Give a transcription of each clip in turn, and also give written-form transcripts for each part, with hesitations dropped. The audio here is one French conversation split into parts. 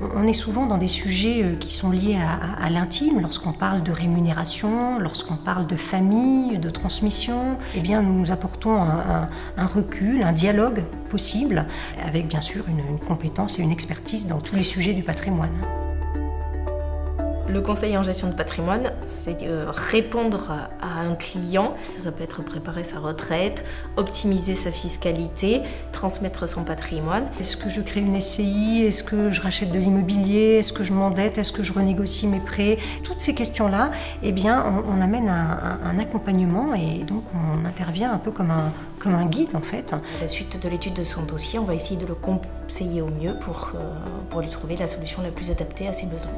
On est souvent dans des sujets qui sont liés à l'intime, lorsqu'on parle de rémunération, lorsqu'on parle de famille, de transmission. Eh bien, nous apportons un recul, un dialogue possible, avec bien sûr une compétence et une expertise dans tous les sujets du patrimoine. Le conseil en gestion de patrimoine, c'est répondre à un client. Ça peut être préparer sa retraite, optimiser sa fiscalité, transmettre son patrimoine. Est-ce que je crée une SCI? Est-ce que je rachète de l'immobilier? Est-ce que je m'endette? Est-ce que je renégocie mes prêts? Toutes ces questions-là, eh bien, on amène un accompagnement et donc on intervient un peu comme un guide en fait. À la suite de l'étude de son dossier, on va essayer de le conseiller au mieux pour lui trouver la solution la plus adaptée à ses besoins.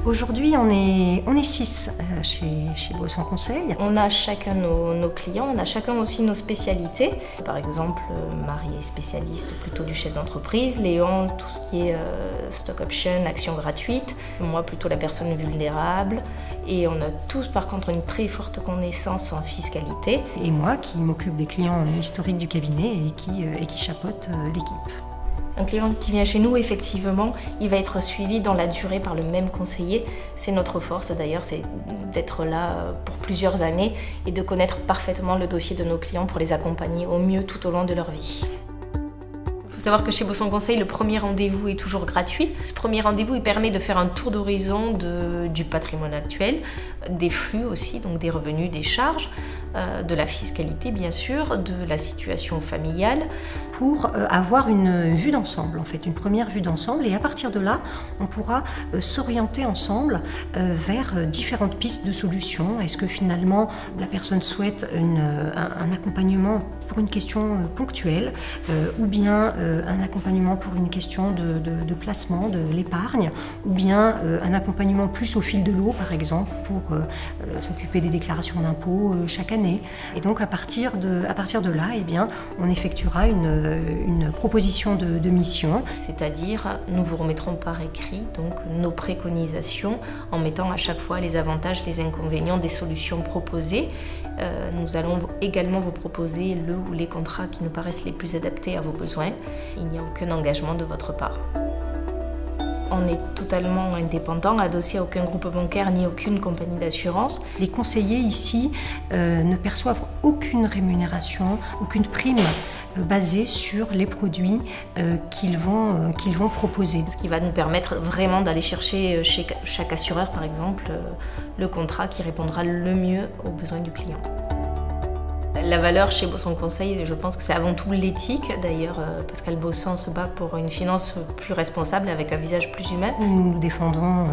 Aujourd'hui, on est 6 chez Bossan Conseil. On a chacun nos clients, on a chacun aussi nos spécialités. Par exemple, Marie est spécialiste plutôt du chef d'entreprise, Léon, tout ce qui est stock option, action gratuite, moi plutôt la personne vulnérable. Et on a tous par contre une très forte connaissance en fiscalité. Et moi qui m'occupe des clients historiques du cabinet et qui chapeaute l'équipe. Un client qui vient chez nous, effectivement, il va être suivi dans la durée par le même conseiller. C'est notre force d'ailleurs, c'est d'être là pour plusieurs années et de connaître parfaitement le dossier de nos clients pour les accompagner au mieux tout au long de leur vie. Il faut savoir que chez Bossan Conseil, le premier rendez-vous est toujours gratuit. Ce premier rendez-vous, il permet de faire un tour d'horizon du patrimoine actuel, des flux aussi, donc des revenus, des charges, de la fiscalité bien sûr, de la situation familiale. Pour avoir une vue d'ensemble, en fait, une première vue d'ensemble. Et à partir de là, on pourra s'orienter ensemble vers différentes pistes de solutions. Est-ce que finalement, la personne souhaite un accompagnement pour une question ponctuelle ou bien un accompagnement pour une question de placement de l'épargne ou bien un accompagnement plus au fil de l'eau, par exemple, pour s'occuper des déclarations d'impôts chaque année. Et donc, à partir de là, eh bien, on effectuera une proposition de mission. C'est-à-dire, nous vous remettrons par écrit donc, nos préconisations en mettant à chaque fois les avantages, les inconvénients des solutions proposées. Nous allons également vous proposer le ou les contrats qui nous paraissent les plus adaptés à vos besoins. Il n'y a aucun engagement de votre part. On est totalement indépendant, adossé à aucun groupe bancaire ni aucune compagnie d'assurance. Les conseillers ici ne perçoivent aucune rémunération, aucune prime basée sur les produits qu'ils vont proposer. Ce qui va nous permettre vraiment d'aller chercher chez chaque assureur, par exemple, le contrat qui répondra le mieux aux besoins du client. La valeur chez Bossan Conseil, je pense que c'est avant tout l'éthique. D'ailleurs, Pascal Bossan se bat pour une finance plus responsable avec un visage plus humain. Nous défendons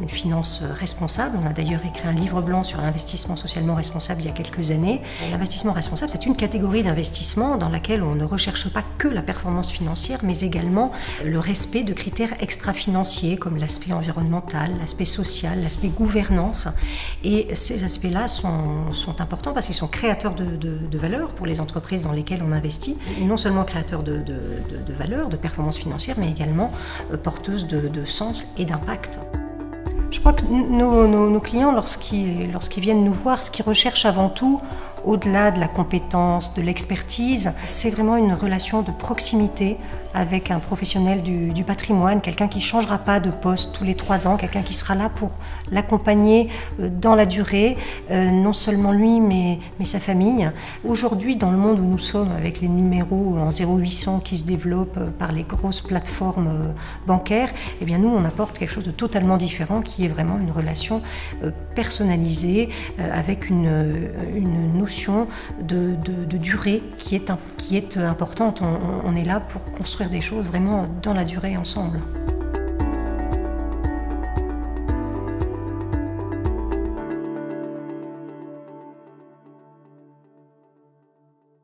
une finance responsable. On a d'ailleurs écrit un livre blanc sur l'investissement socialement responsable il y a quelques années. L'investissement responsable, c'est une catégorie d'investissement dans laquelle on ne recherche pas que la performance financière, mais également le respect de critères extra-financiers comme l'aspect environnemental, l'aspect social, l'aspect gouvernance. Et ces aspects-là sont importants parce qu'ils sont créateurs de valeur pour les entreprises dans lesquelles on investit, non seulement créateurs de valeur, de performance financière, mais également porteuses de sens et d'impact. Je crois que nos clients, lorsqu'ils viennent nous voir, ce qu'ils recherchent avant tout, au-delà de la compétence, de l'expertise, c'est vraiment une relation de proximité avec un professionnel du patrimoine, quelqu'un qui ne changera pas de poste tous les 3 ans, quelqu'un qui sera là pour l'accompagner dans la durée, non seulement lui, mais sa famille. Aujourd'hui, dans le monde où nous sommes, avec les numéros en 0800 qui se développent par les grosses plateformes bancaires, eh bien nous, on apporte quelque chose de totalement différent, qui est vraiment une relation personnalisée, avec une notion de durée qui est importante. On est là pour construire des choses vraiment dans la durée ensemble.